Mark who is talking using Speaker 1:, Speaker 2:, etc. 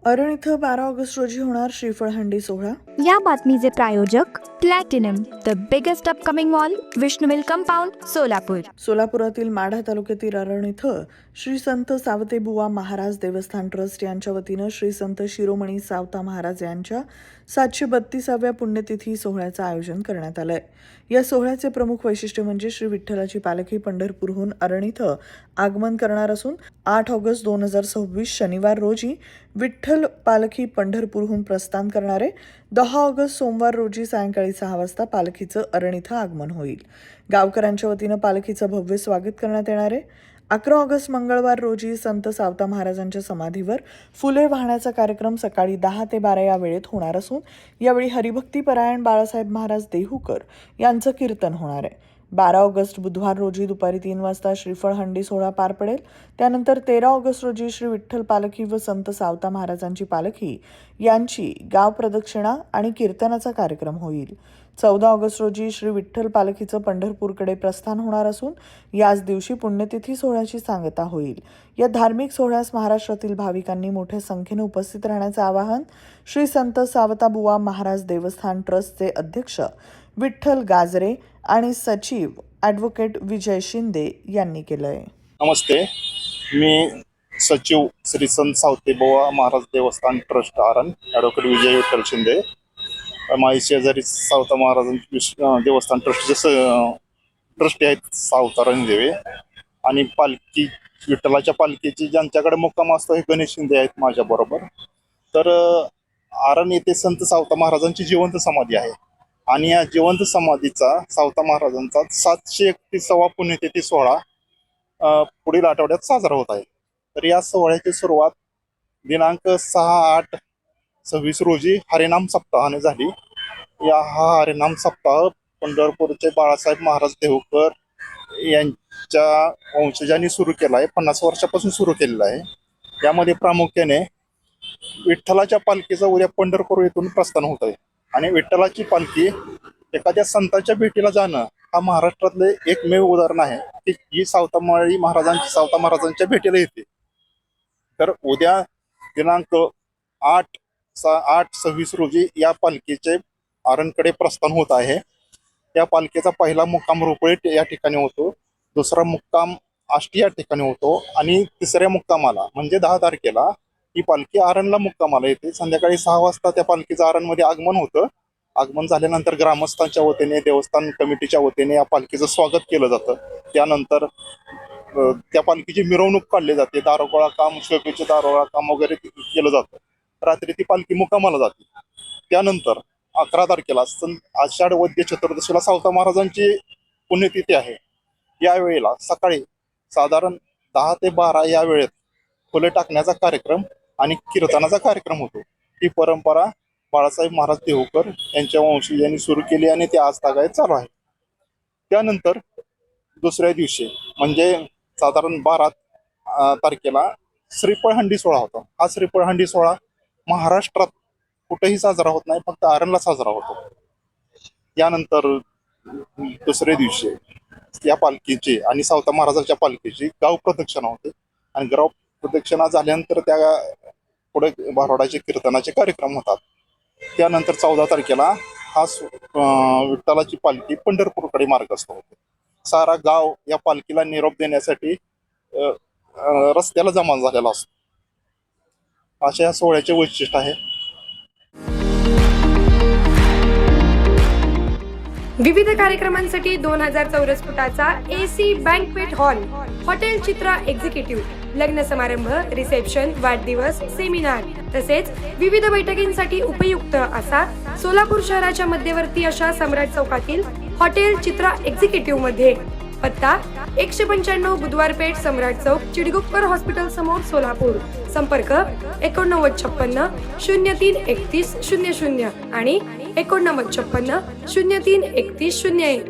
Speaker 1: अरण इथं 12 ऑगस्ट रोजी होणार श्रीफळ हंडी सोहळा.
Speaker 2: या बातमीचे प्रायोजक platinum, the biggest upcoming mall, Vishnuvil compound, Solapur.
Speaker 1: सोलापुरातील माढा तालुक्यातील अरण इथं श्री संत सावतेबुवा महाराज देवस्थान ट्रस्ट यांच्या वतीनं श्री संत शिरोमणी सावता महाराज यांच्या 732व्या पुण्यतिथी सोहळ्याचं आयोजन करण्यात आलंय. या सोहळ्याचे प्रमुख वैशिष्ट्य म्हणजे श्री विठ्ठलाची पालखी पंढरपूरहून अरण इथं आगमन करणार असून 8 ऑगस्ट 2026 शनिवार रोजी विठ्ठल पालखी पंढरपूरहून प्रस्थान करणार आहे. 10 ऑगस्ट सोमवार रोजी सायंकाळी 6 वाजता पालखीचं अरण इथं आगमन होईल. गावकऱ्यांच्या वतीनं पालखीचं भव्य स्वागत करण्यात येणार आहे. 11 ऑगस्ट मंगळवार रोजी संत सावता महाराजांच्या समाधीवर फुले वाहण्याचा कार्यक्रम सकाळी 10 ते 12 या वेळेत होणार असून यावेळी हरिभक्तीपरायण बाळासाहेब महाराज देहूकर यांचं कीर्तन होणार आहे. 12 ऑगस्ट बुधवार रोजी दुपारी 3 वाजता श्रीफळ हंडी सोहळा पार पडेल. त्यानंतर 13 ऑगस्ट रोजी श्री विठ्ठल पालखी व संत सावता महाराजांची पालखी यांची गाव प्रदक्षिणा आणि कीर्तनाचा कार्यक्रम होईल. 14 ऑगस्ट रोजी श्री विठ्ठल पालखीचं पंढरपूरकडे प्रस्थान होणार असून याच दिवशी पुण्यतिथी सोहळ्याची सांगता होईल. या धार्मिक सोहळ्यास महाराष्ट्रातील भाविकांनी मोठ्या संख्येने उपस्थित राहण्याचं आवाहन श्री संत सावताबुवा महाराज देवस्थान ट्रस्टचे अध्यक्ष विठ्ठल गाजरे आणि सचिव ॲडव्होकेट विजय शिंदे यांनी केलंय.
Speaker 3: नमस्ते, मी सचिव श्री संत सावतेबुवा महाराज देवस्थान ट्रस्ट आरण ॲडव्होकेट विजय विठ्ठल शिंदे. माझी शेजारी सावता महाराजांची देवस्थान ट्रस्टचे ट्रस्टी आहेत सावता रणदेवे, आणि पालखी विठ्ठलाच्या पालखीची ज्यांच्याकडे मुक्काम असतो हे गणेश शिंदे आहेत माझ्याबरोबर. तर आरण येथे संत सावता महाराजांची जिवंत समाधी आहे आणि या जिवंत समाधीचा सावता महाराजांचा 731वा पुण्यतिथी सोहळा पुढील आठवड्यात साजरा होत आहे. तर या सोहळ्याची सुरुवात दिनांक 6-8-26 रोजी हरिनाम सप्ताहाने झाली. हा हरिनाम सप्ताह पंढरपूरचे बाळासाहेब महाराज देहूकर यांच्या वंशजांनी सुरू केला आहे. 50 वर्षापासून सुरू केलेला आहे. यामध्ये प्रामुख्याने विठ्ठलाच्या पालखीचा उद्या पंढरपूर येथून प्रस्थान होत आहे आणि विठ्ठलाची पालखी एखाद्या संतांच्या भेटीला जाणं हा महाराष्ट्रातले एकमेव उदाहरण आहे की जी सावता महाराजांच्या भेटीला येते. तर उद्या दिनांक 8-26 रोजी या पालखीचे आरणकडे प्रस्थान होत आहे. या पालखीचा पहिला मुक्काम रोपळे या ठिकाणी होतो, दुसरा मुक्काम आष्टी या ठिकाणी होतो आणि तिसऱ्या मुक्कामाला म्हणजे 10 तारखेला ही पालखी आरणला मुक्कामाला येते. संध्याकाळी 6 वाजता त्या पालखीचं आरणमध्ये आगमन होतं. आगमन झाल्यानंतर ग्रामस्थांच्या वतीने, देवस्थान कमिटीच्या वतीने या पालखीचं स्वागत केलं जातं. त्यानंतर त्या पालखीची मिरवणूक काढली जाते. दारोगोळा काम, शोभेचे दारोगोळा काम वगैरे केलं जातं. रात्री ती पालखी मुक्कामाला जाते. त्यानंतर 11 तारखेला आषाढ वद्य चतुर्दशीला सावता महाराजांची पुण्यतिथी आहे. यावेळेला सकाळी साधारण 10 ते 12 या वेळेत फुले टाकण्याचा कार्यक्रम आणि कीर्तनाचा कार्यक्रम होतो. ही परंपरा बाळासाहेब महाराज देहूकर यांच्या वंशजांनी सुरू केली आणि ते आज तागायत चालू आहे. त्यानंतर दुसऱ्या दिवशी म्हणजे साधारण 12 तारखेला श्रीफळ हंडी सोहळा होता. हा श्रीफळ हंडी सोहळा महाराष्ट्रात कुठेही साजरा होत नाही, फक्त आरणला साजरा होतो. यानंतर दुसऱ्या दिवशी या पालखीची आणि सावता महाराजांच्या पालखीची गाव प्रदक्षिणा होते आणि गाव प्रदक्षिणा झाल्यानंतर त्या पुढे बारोडाचे कीर्तनाचे कार्यक्रम होतात. त्यानंतर 14 तारखेला हा विठ्ठलाची पालखी पंढरपूरकडे मार्गस्थ होते. सारा गाव या पालखीला निरोप देण्यासाठी रस्त्याला जमा झालेला असतो. अशा या सोहळ्याचे वैशिष्ट्य आहे.
Speaker 4: विविध कार्यक्रमांसाठी 2000 चौरस फुटाचा AC बँक्वेट हॉल, हॉटेल चित्रा एक्झिक्युटिव्ह, लग्न समारंभ, रिसेप्शन, वाढदिवस, सेमिनार तसेच विविध बैठकींसाठी उपयुक्त असा सोलापूर शहराच्या मध्यवर्ती अशा सम्राट चौकातील हॉटेल चित्रा एक्झिक्युटिव्ह मध्ये. पत्ता 195 बुधवार पेठ, सम्राट चौक, चिडगुप्कर हॉस्पिटल समोर, सोलापूर. संपर्क 8956 03 31 00 आणि 8956 03 31 01.